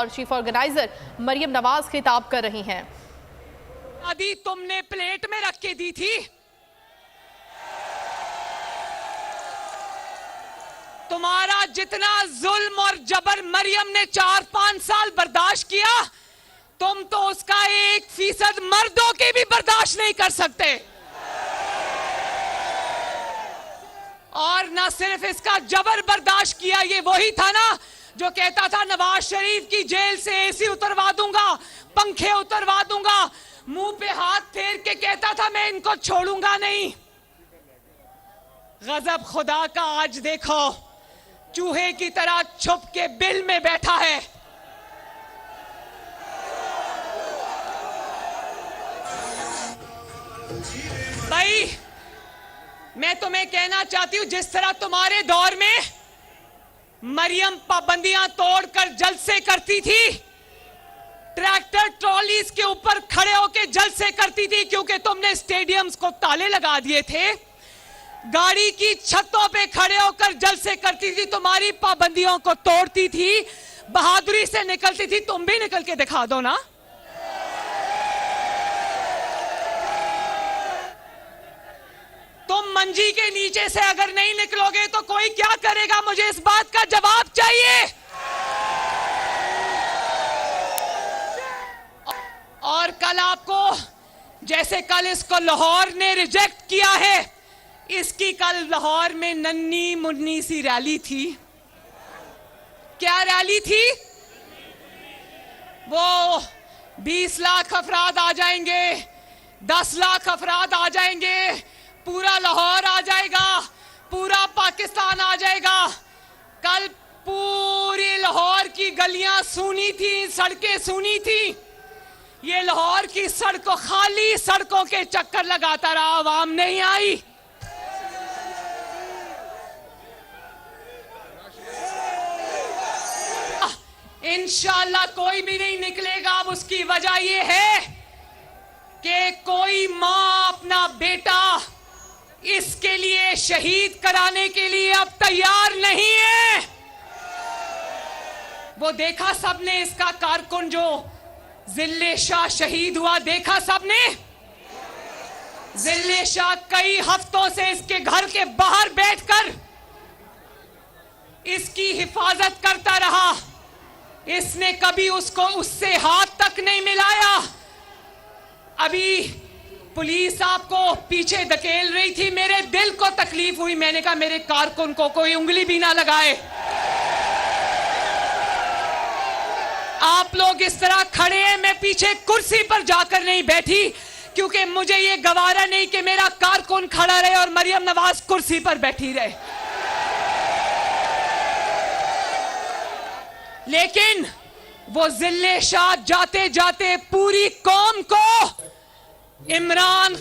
और chief organiser Maryam Nawaz खिताब कर रही हैं। आदि तुमने प्लेट में रख के दी थी, तुम्हारा जितना जुल्म और जबर मरियम ने 4-5 साल बर्दाश्त किया, तुम तो उसका 1% मर्दों के भी बर्दाश्त नहीं कर सकते। और ना सिर्फ इसका जबर बर्दाश्त किया, ये वही था ना जो कहता था नवाज शरीफ की जेल से एसी उतरवा दूंगा, पंखे उतरवा दूंगा, मुंह पे हाथ फेर के कहता था मैं इनको छोड़ूंगा नहीं। गजब खुदा का आज देखो, चूहे की तरह छुप के बिल में बैठा है। भाई मैं तुम्हें कहना चाहती हूं, जिस तरह तुम्हारे दौर में मरियम पाबंदियां तोड़कर जलसे करती थी, ट्रैक्टर ट्रॉलीज के ऊपर खड़े होकर जलसे करती थी क्योंकि तुमने स्टेडियम्स को ताले लगा दिए थे, गाड़ी की छतों पे खड़े होकर जलसे करती थी, तुम्हारी पाबंदियों को तोड़ती थी, बहादुरी से निकलती थी। तुम भी निकल के दिखा दो ना। तुम मंजी के नीचे से अगर नहीं निकलोगे तो कोई क्या करेगा? मुझे इस बात का जवाब चाहिए। और कल आपको, जैसे कल इसको लाहौर ने रिजेक्ट किया है, इसकी कल लाहौर में नन्ही मुन्नी सी रैली थी। क्या रैली थी? वो 20 लाख अफराद आ जाएंगे, 10 लाख अफराद आ जाएंगे, पूरा लाहौर आ जाएगा, पूरा पाकिस्तान आ जाएगा। कल पूरी लाहौर की गलियां सूनी थी, सड़कें सूनी थी। ये लाहौर की सड़कों, खाली सड़कों के चक्कर लगाता रहा, आवाम नहीं आई। इंशाअल्लाह कोई भी नहीं निकलेगा। अब उसकी वजह यह है कि कोई मां अपना बेटा इसके लिए शहीद कराने के लिए अब तैयार नहीं है। वो देखा सबने, इसका कारकुन जो जिल्ले शाह शहीद हुआ, देखा सबने। जिल्ले शाह कई हफ्तों से इसके घर के बाहर बैठकर इसकी हिफाजत करता रहा। इसने कभी उसको उससे हाथ तक नहीं मिलाया। अभी पुलिस आपको पीछे धकेल रही थी, मेरे दिल को तकलीफ हुई। मैंने कहा मेरे कारकुन को कोई उंगली भी ना लगाए। आप लोग इस तरह खड़े हैं, मैं पीछे कुर्सी पर जाकर नहीं बैठी क्योंकि मुझे ये गवारा नहीं कि मेरा कारकुन खड़ा रहे और मरियम नवाज कुर्सी पर बैठी रहे। लेकिन वो जिल्ले शाह जाते जाते पूरी कौम को इमरान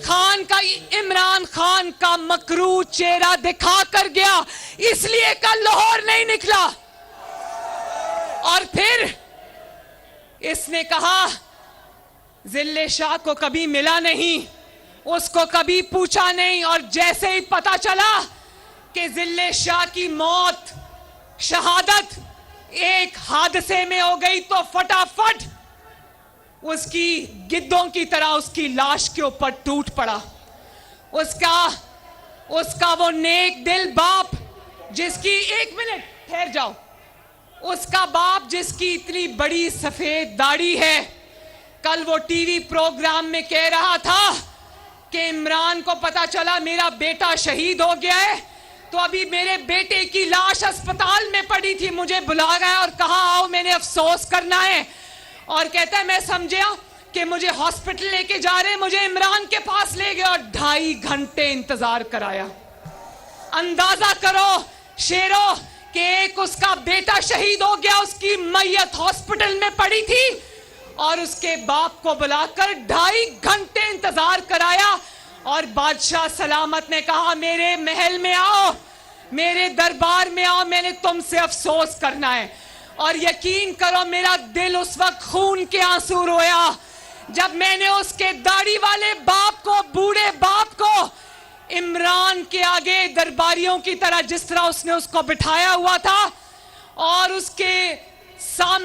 खान का मकरू चेहरा दिखा कर गया, इसलिए कल लाहौर नहीं निकला। और फिर इसने कहा जिल्ले शाह को कभी मिला नहीं, उसको कभी पूछा नहीं। और जैसे ही पता चला कि जिल्ले शाह की मौत, शहादत एक हादसे में हो गई, तो फटाफट उसकी गिद्धों की तरह उसकी लाश के ऊपर टूट पड़ा। उसका वो नेक दिल बाप जिसकी, एक मिनट ठहर जाओ, उसका बाप जिसकी इतनी बड़ी सफेद दाढ़ी है, कल वो टीवी प्रोग्राम में कह रहा था कि इमरान को पता चला मेरा बेटा शहीद हो गया है, तो अभी मेरे बेटे की लाश अस्पताल में पड़ी थी, मुझे बुला गया और कहा आओ मैंने अफसोस करना है। और कहता है मैं समझा कि मुझे हॉस्पिटल लेके जा रहे हैं, मुझे इमरान के पास ले गए और 2.5 घंटे इंतजार कराया। अंदाजा करो शेरों कि एक उसका बेटा शहीद हो गया, उसकी मैयत हॉस्पिटल में पड़ी थी और उसके बाप को बुलाकर 2.5 घंटे इंतजार कराया। और बादशाह सलामत ने कहा मेरे महल में आओ, मेरे दरबार में आओ, मैंने तुमसे अफसोस करना है। और यकीन करो मेरा दिल उस वक्त खून के आंसू रोया जब मैंने उसके दाढ़ी वाले बाप को, बूढ़े बाप को, इमरान के आगे दरबारियों की तरह जिस तरह उसने उसको बिठाया हुआ था और उसके सामने